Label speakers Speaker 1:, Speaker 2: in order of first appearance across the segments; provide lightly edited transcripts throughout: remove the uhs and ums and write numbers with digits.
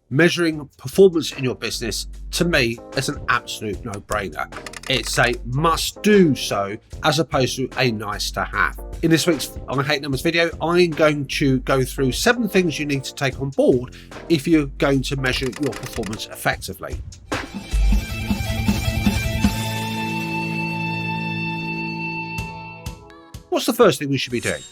Speaker 1: Measuring performance in your business, to me, is an absolute no-brainer. It's a must-do so, as opposed to a nice-to-have. In this week's I Hate Numbers video, I'm going to go through 7 things you need to take on board if you're going to measure your performance effectively. What's the first thing we should be doing?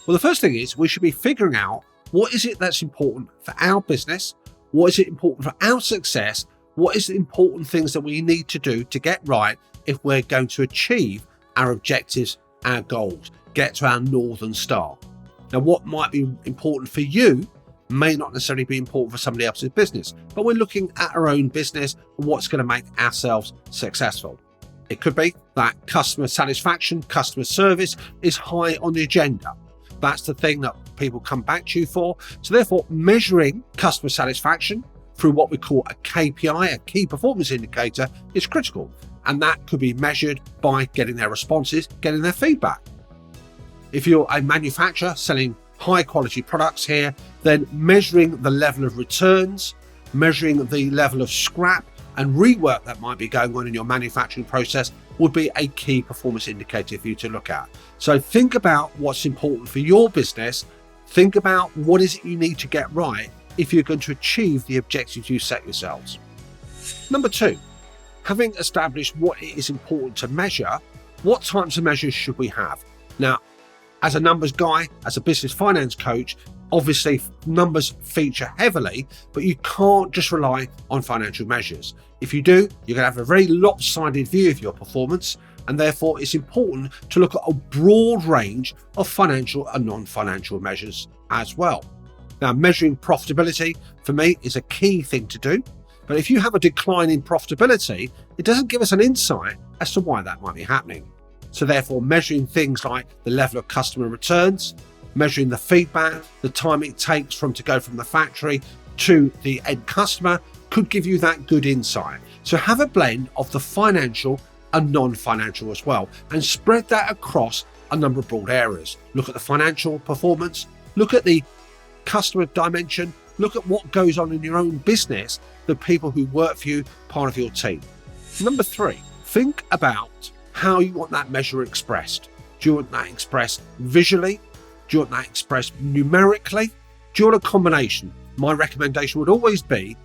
Speaker 1: Well, the first thing is we should be figuring out what is it that's important for our business. What is it important for our success? What is the important things that we need to do to get right if we're going to achieve our objectives, our goals, get to our Northern Star? Now, what might be important for you may not necessarily be important for somebody else's business, but we're looking at our own business and what's going to make ourselves successful. It could be that customer satisfaction, customer service is high on the agenda. That's the thing that people come back to you for. So therefore, measuring customer satisfaction through what we call a KPI, a key performance indicator, is critical. And that could be measured by getting their responses, getting their feedback. If you're a manufacturer selling high quality products here, then measuring the level of returns, measuring the level of scrap and rework that might be going on in your manufacturing process would be a key performance indicator for you to look at. So think about what's important for your business. Think about what is it you need to get right if you're going to achieve the objectives you set yourselves. Number 2, having established what it is important to measure, what types of measures should we have? Now, as a numbers guy, as a business finance coach, obviously numbers feature heavily, but you can't just rely on financial measures. If you do, you're going to have a very lopsided view of your performance, and therefore it's important to look at a broad range of financial and non-financial measures as well. Now, measuring profitability for me is a key thing to do, but if you have a decline in profitability, it doesn't give us an insight as to why that might be happening. So therefore, measuring things like the level of customer returns, measuring the feedback, the time it takes to go from the factory to the end customer could give you that good insight. So have a blend of the financial and non-financial as well, and spread that across a number of broad areas. Look at the financial performance, look at the customer dimension, look at what goes on in your own business, the people who work for you, part of your team. Number 3, think about how you want that measure expressed. Do you want that expressed visually? Do you want that expressed numerically? Do you want a combination? My recommendation would always be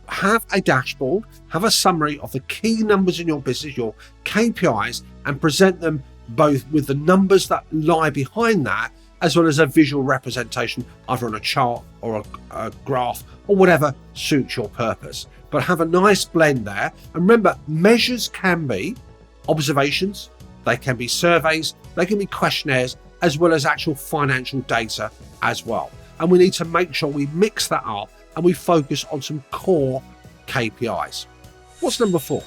Speaker 1: have a dashboard, have a summary of the key numbers in your business, your KPIs, and present them both with the numbers that lie behind that, as well as a visual representation, either on a chart or a graph or whatever suits your purpose. But have a nice blend there. And remember, measures can be observations, they can be surveys, they can be questionnaires, as well as actual financial data as well. And we need to make sure we mix that up and we focus on some core KPIs. What's number 4?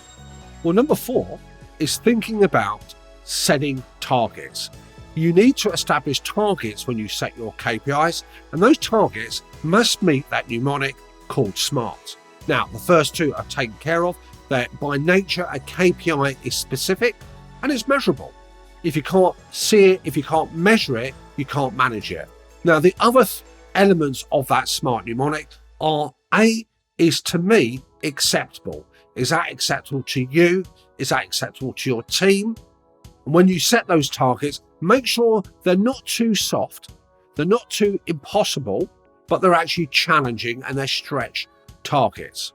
Speaker 1: Well, number 4 is thinking about setting targets. You need to establish targets when you set your KPIs, and those targets must meet that mnemonic called SMART. Now, the first 2 are taken care of. That by nature, a KPI is specific and it's measurable. If you can't see it, if you can't measure it, you can't manage it. Now, the other elements of that SMART mnemonic are A, is to me acceptable. Is that acceptable to you? Is that acceptable to your team? And when you set those targets, make sure they're not too soft, they're not too impossible, but they're actually challenging and they're stretch targets.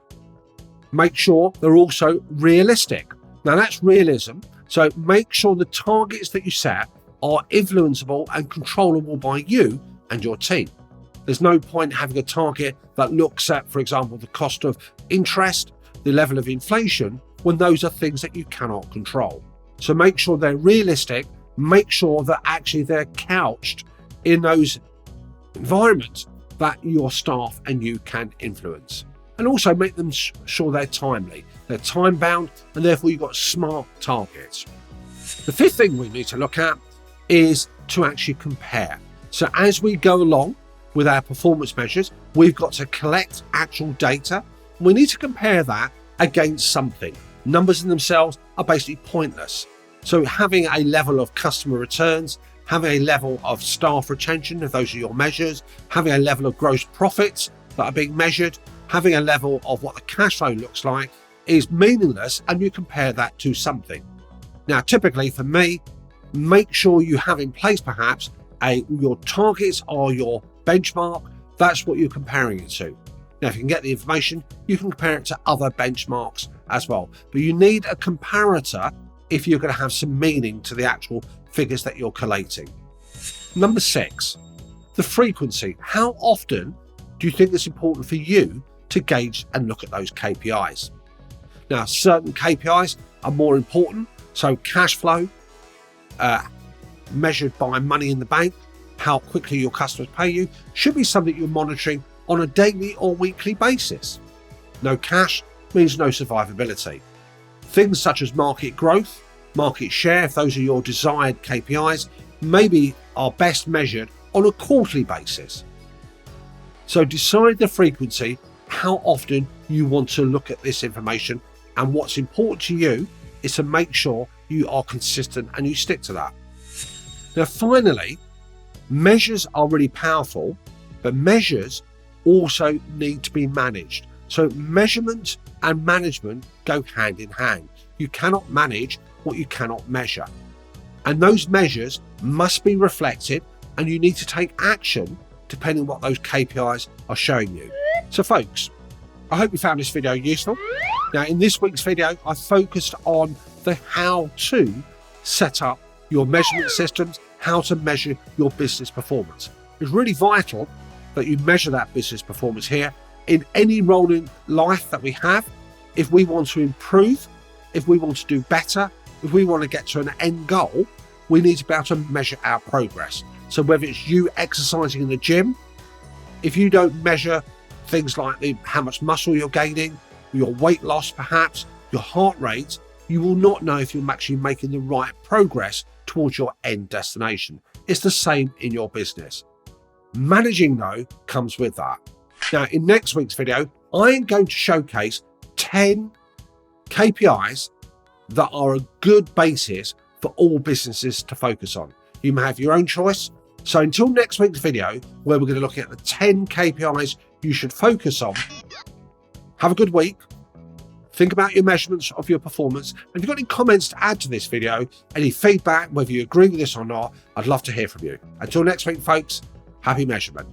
Speaker 1: Make sure they're also realistic. Now, that's realism. So make sure the targets that you set are influenceable and controllable by you and your team. There's no point having a target that looks at, for example, the cost of interest, the level of inflation, when those are things that you cannot control. So make sure they're realistic, make sure that actually they're couched in those environments that your staff and you can influence. And also make them sure they're timely, they're time bound, and therefore you've got SMART targets. The 5th thing we need to look at is to actually compare. So as we go along with our performance measures, we've got to collect actual data. We need to compare that against something. Numbers in themselves are basically pointless. So having a level of customer returns, having a level of staff retention, if those are your measures, having a level of gross profits that are being measured, having a level of what the cash flow looks like is meaningless, and you compare that to something. Now, typically for me, make sure you have in place perhaps your targets or your benchmark. That's what you're comparing it to. Now, if you can get the information, you can compare it to other benchmarks as well. But you need a comparator if you're going to have some meaning to the actual figures that you're collating. Number 6, the frequency. How often do you think it's important for you to gauge and look at those KPIs? Now, certain KPIs are more important. So cash flow, measured by money in the bank, how quickly your customers pay you, should be something you're monitoring on a daily or weekly basis. No cash means no survivability. Things such as market growth, market share, if those are your desired KPIs, maybe are best measured on a quarterly basis. So decide the frequency, how often you want to look at this information, and what's important to you is to make sure you are consistent and you stick to that. Now, finally, measures are really powerful, but measures also need to be managed. So measurement and management go hand in hand. You cannot manage what you cannot measure. And those measures must be reflected, and you need to take action depending on what those KPIs are showing you. So folks, I hope you found this video useful. Now, in this week's video, I focused on the how to set up your measurement systems, how to measure your business performance. It's really vital that you measure that business performance here in any role in life that we have. If we want to improve, if we want to do better, if we want to get to an end goal, we need to be able to measure our progress. So whether it's you exercising in the gym, if you don't measure things like how much muscle you're gaining, your weight loss perhaps, your heart rate, you will not know if you're actually making the right progress towards your end destination. It's the same in your business. Managing, though, comes with that. Now, in next week's video, I'm going to showcase 10 KPIs that are a good basis for all businesses to focus on. You may have your own choice. So until next week's video, where we're going to look at the 10 KPIs you should focus on, have a good week. Think about your measurements of your performance. And if you've got any comments to add to this video, any feedback, whether you agree with this or not, I'd love to hear from you. Until next week, folks, happy measurement.